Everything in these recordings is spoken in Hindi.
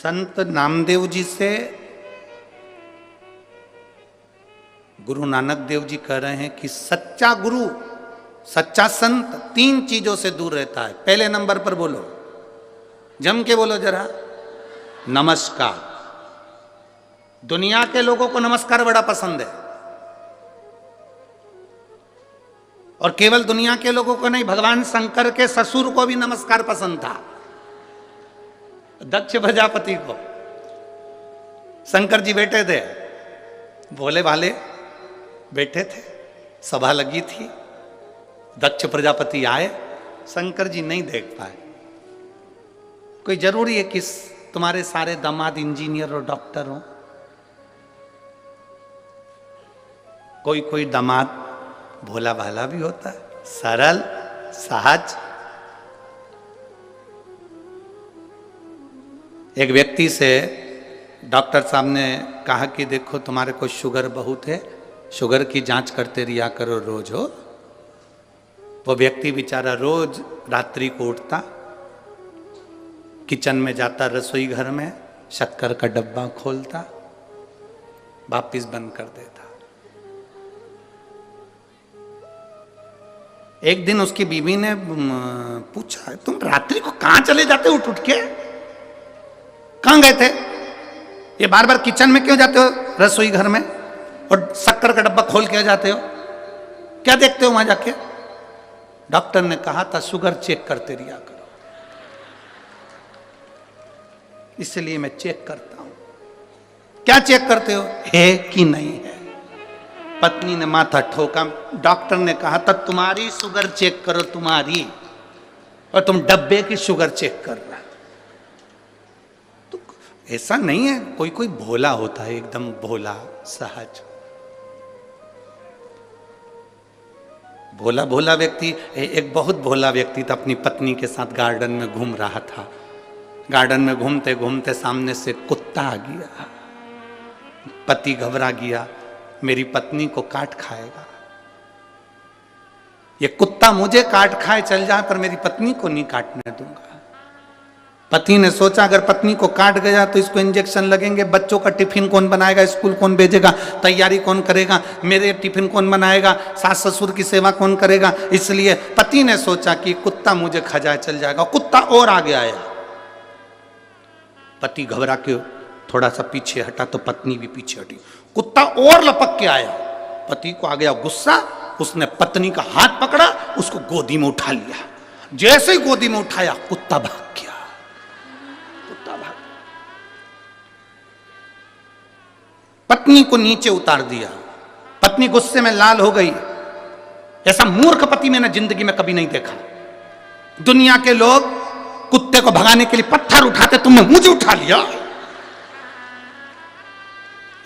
संत नामदेव जी से गुरु नानक देव जी कह रहे हैं कि सच्चा गुरु, सच्चा संत तीन चीजों से दूर रहता है। पहले नंबर पर बोलो, जम के बोलो जरा, नमस्कार। दुनिया के लोगों को नमस्कार बड़ा पसंद है, और केवल दुनिया के लोगों को नहीं, भगवान शंकर के ससुर को भी नमस्कार पसंद था। दक्ष प्रजापति को शंकर जी बैठे थे, भोले भाले बैठे थे, सभा लगी थी, दक्ष प्रजापति आए, शंकर जी नहीं देख पाए। कोई जरूरी है कि तुम्हारे सारे दामाद इंजीनियर और डॉक्टर हो? कोई कोई दामाद भोला भाला भी होता है, सरल सहज। एक व्यक्ति से डॉक्टर साहब ने कहा कि देखो तुम्हारे को शुगर बहुत है, शुगर की जांच करते रिया करो रोज हो। वो व्यक्ति बेचारा रोज रात्रि को उठता, किचन में जाता, रसोई घर में शक्कर का डब्बा खोलता, वापिस बंद कर देता। एक दिन उसकी बीवी ने पूछा, तुम रात्रि को कहां चले जाते हो उठ उठ के? कहां गए थे? ये बार बार किचन में क्यों जाते हो, रसोई घर में, और शक्कर का डब्बा खोल के जाते हो? क्या देखते हो वहां जाके? डॉक्टर ने कहा था शुगर चेक करते रिया करो, इसलिए मैं चेक करता हूं। क्या चेक करते हो? है कि नहीं है? पत्नी ने माथा ठोका। डॉक्टर ने कहा था तुम्हारी शुगर चेक करो, तुम्हारी, और तुम डब्बे की शुगर चेक कर रहा। तो ऐसा नहीं है, कोई कोई भोला होता है, एकदम भोला सहज भोला भोला व्यक्ति। एक बहुत भोला व्यक्ति था, अपनी पत्नी के साथ गार्डन में घूम रहा था। गार्डन में घूमते घूमते सामने से कुत्ता आ गया। पति घबरा गया, मेरी पत्नी को काट खाएगा, ये कुत्ता मुझे काट खाए चल जाए पर मेरी पत्नी को नहीं काटने दूंगा। पति ने सोचा अगर पत्नी को काट गया तो इसको इंजेक्शन लगेंगे, बच्चों का टिफिन कौन बनाएगा, स्कूल कौन भेजेगा, तैयारी कौन करेगा, मेरे टिफिन कौन बनाएगा, सास ससुर की सेवा कौन करेगा। इसलिए पति ने सोचा कि कुत्ता मुझे खा जाए चल जाएगा। कुत्ता और आगे आया, पति घबरा के थोड़ा सा पीछे हटा तो पत्नी भी पीछे हटी। कुत्ता और लपक के आया, पति को आ गया गुस्सा, उसने पत्नी का हाथ पकड़ा, उसको गोदी में उठा लिया। जैसे ही गोदी में उठाया कुत्ता भाग गया, कुत्ता भाग। पत्नी को नीचे उतार दिया, पत्नी गुस्से में लाल हो गई। ऐसा मूर्ख पति मैंने जिंदगी में कभी नहीं देखा। दुनिया के लोग कुत्ते को भगाने के लिए पत्थर उठाते, तुमने मुझे उठा लिया।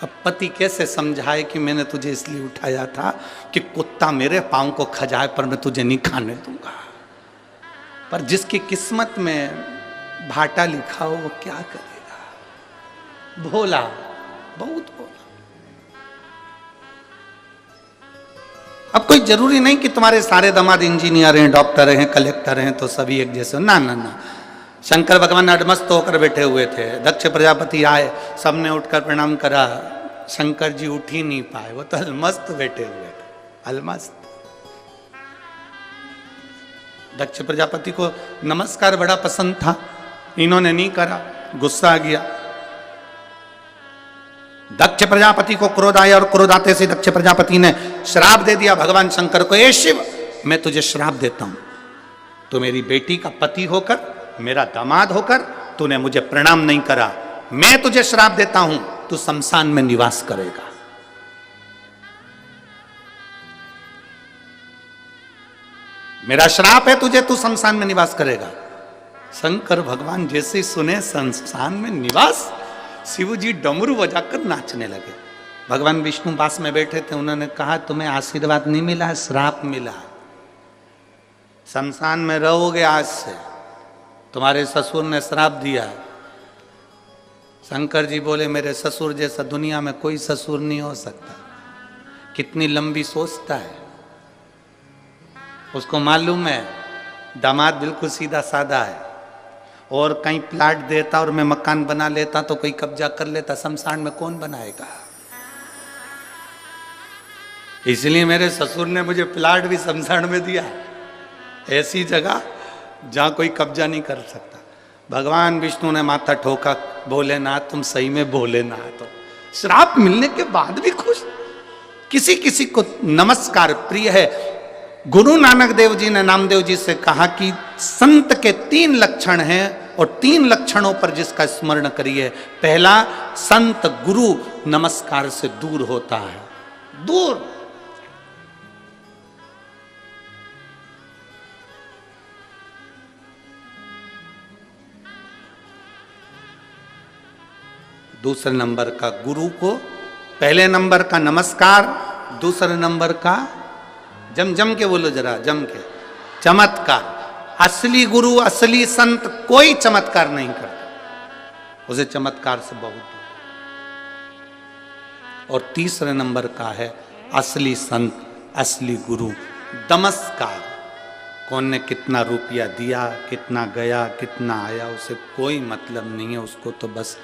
अब पति कैसे समझाए कि मैंने तुझे इसलिए उठाया था कि कुत्ता मेरे पांव को खजाए पर मैं तुझे नहीं खाने दूंगा। पर जिसकी किस्मत में भाटा लिखा हो वो क्या करेगा? भोला, बहुत भोला। अब कोई जरूरी नहीं कि तुम्हारे सारे दामाद इंजीनियर हैं, डॉक्टर हैं, कलेक्टर हैं तो सभी एक जैसे। ना ना ना, शंकर भगवान अडमस्त होकर बैठे हुए थे। दक्ष प्रजापति आए, सबने उठकर प्रणाम करा। शंकर जी उठ ही नहीं पाए, वो तो अलमस्त बैठे हुए थे, अलमस्त। दक्ष प्रजापति को नमस्कार बड़ा पसंद था, इन्होंने नहीं करा, गुस्सा आ गया। दक्ष प्रजापति को क्रोध आया, और क्रोध आते से दक्ष प्रजापति ने श्राप दे दिया भगवान शंकर को। ए शिव, मैं तुझे श्राप देता हूं, तो मेरी बेटी का पति होकर, मेरा दामाद होकर तूने मुझे प्रणाम नहीं करा, मैं तुझे श्राप देता हूं, तू शमशान में निवास करेगा। मेरा श्राप है तुझे, तू शमशान में निवास करेगा। शंकर भगवान जैसे ही सुने शमशान में निवास, शिव जी डमरू बजाकर नाचने लगे। भगवान विष्णु पास में बैठे थे, उन्होंने कहा तुम्हें आशीर्वाद नहीं मिला, श्राप मिला। शमशान में रहोगे आज से, तुम्हारे ससुर ने श्राप दिया। शंकर जी बोले मेरे ससुर जैसा दुनिया में कोई ससुर नहीं हो सकता। कितनी लंबी सोचता है, उसको मालूम है दामाद बिल्कुल सीधा साधा है, और कहीं प्लाट देता और मैं मकान बना लेता तो कोई कब्जा कर लेता, शमशान में कौन बनाएगा? इसलिए मेरे ससुर ने मुझे प्लाट भी शमशान में दिया, ऐसी जगह जहां कोई कब्जा नहीं कर सकता। भगवान विष्णु ने माथा ठोका, भोलेनाथ तुम सही में भोलेनाथ हो। श्राप मिलने के बाद भी खुश। किसी किसी को नमस्कार प्रिय है। गुरु नानक देव जी ने नामदेव जी से कहा कि संत के 3 लक्षण हैं और 3 लक्षणों पर जिसका स्मरण करिए। पहला, संत गुरु नमस्कार से दूर होता है, दूर। दूसरे नंबर का गुरु को, पहले नंबर का नमस्कार, दूसरे नंबर का जम के बोलो जरा, जम के, चमत्कार। असली गुरु असली संत कोई चमत्कार नहीं करता, उसे चमत्कार से बहुत दूर। और तीसरे नंबर का है असली संत असली गुरु नमस्कार। कौन ने कितना रुपया दिया, कितना गया, कितना आया, उसे कोई मतलब नहीं है। उसको तो बस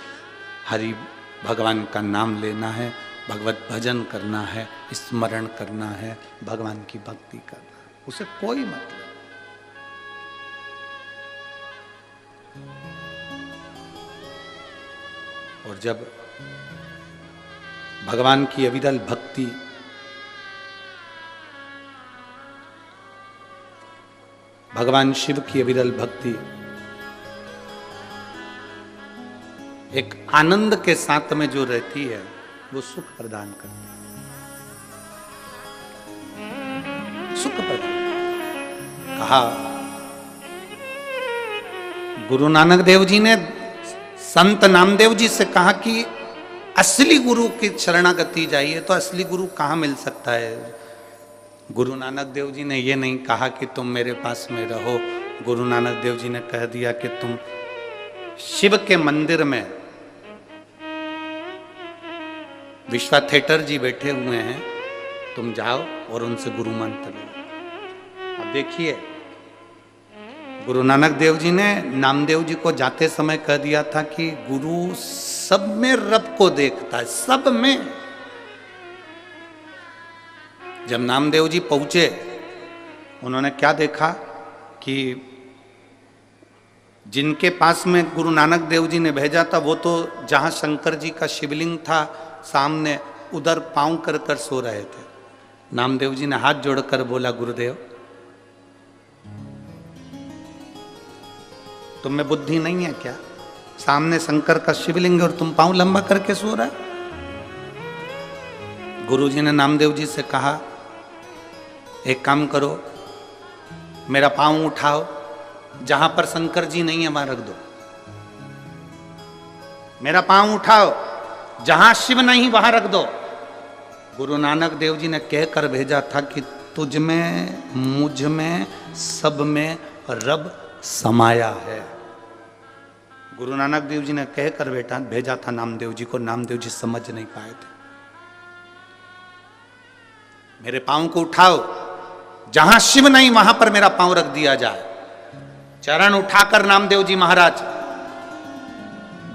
हरि भगवान का नाम लेना है, भगवत भजन करना है, स्मरण करना है, भगवान की भक्ति करना है, उसे कोई मतलब। और जब भगवान की अविरल भक्ति, भगवान शिव की अविरल भक्ति एक आनंद के साथ में जो रहती है, वो सुख प्रदान करती है, सुख प्रदान। कहा गुरु नानक देव जी ने संत नामदेव जी से कहा कि असली गुरु की शरणागति जाइए। तो असली गुरु कहाँ मिल सकता है? गुरु नानक देव जी ने ये नहीं कहा कि तुम मेरे पास में रहो। गुरु नानक देव जी ने कह दिया कि तुम शिव के मंदिर में, विश्वा थिएटर जी बैठे हुए हैं, तुम जाओ और उनसे गुरु मंत्र लो। अब देखिए, गुरु नानक देव जी ने नामदेव जी को जाते समय कह दिया था कि गुरु सब में रब को देखता है, सब में। जब नामदेव जी पहुंचे, उन्होंने क्या देखा कि जिनके पास में गुरु नानक देव जी ने भेजा था, वो तो जहां शंकर जी का शिवलिंग था सामने, उधर पांव कर कर सो रहे थे। नामदेव जी ने हाथ जोड़कर बोला, गुरुदेव तुम में बुद्धि नहीं है क्या? सामने शंकर का शिवलिंग और तुम पांव लंबा करके सो रहा है। गुरु जी ने नामदेव जी से कहा, एक काम करो, मेरा पांव उठाओ, जहां पर शंकर जी नहीं है वहां रख दो। मेरा पांव उठाओ, जहां शिव नहीं वहां रख दो। गुरु नानक देव जी ने कहकर भेजा था कि तुझ में, मुझ में, सब में रब समाया है। गुरु नानक देव जी ने कहकर भेजा था नामदेव जी को। नामदेव जी समझ नहीं पाए थे। मेरे पांव को उठाओ, जहां शिव नहीं वहां पर मेरा पांव रख दिया जाए। चरण उठाकर नामदेव जी महाराज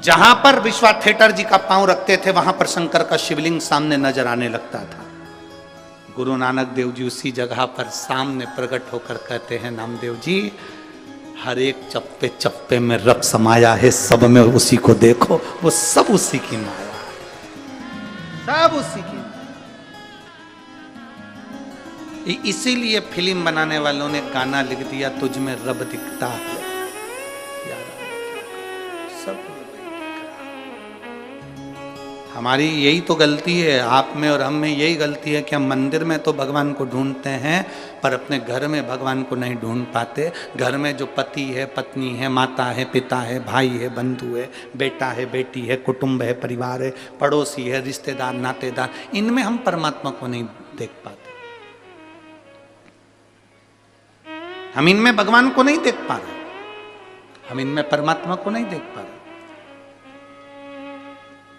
जहां पर विश्वा थिएटर जी का पांव रखते थे, वहां पर शंकर का शिवलिंग सामने नजर आने लगता था। गुरु नानक देव जी उसी जगह पर सामने प्रकट होकर कहते हैं, नामदेव जी हर एक चप्पे चप्पे में रब समाया है, सब में उसी को देखो, वो सब उसी की माया है, सब उसी की। इसीलिए फिल्म बनाने वालों ने गाना लिख दिया, तुझ में रब दिखता है। सब हमारी यही तो गलती है, आप में और हम में यही गलती है कि हम मंदिर में तो भगवान को ढूंढते हैं, पर अपने घर में भगवान को नहीं ढूंढ पाते। घर में जो पति है, पत्नी है, माता है, पिता है, भाई है, बंधु है, बेटा है, बेटी है, कुटुंब है, परिवार है, पड़ोसी है, रिश्तेदार, नातेदार, इनमें हम परमात्मा को नहीं देख पाते। हम इनमें भगवान को नहीं देख पा रहे, हम इनमें परमात्मा को नहीं देख पा रहे।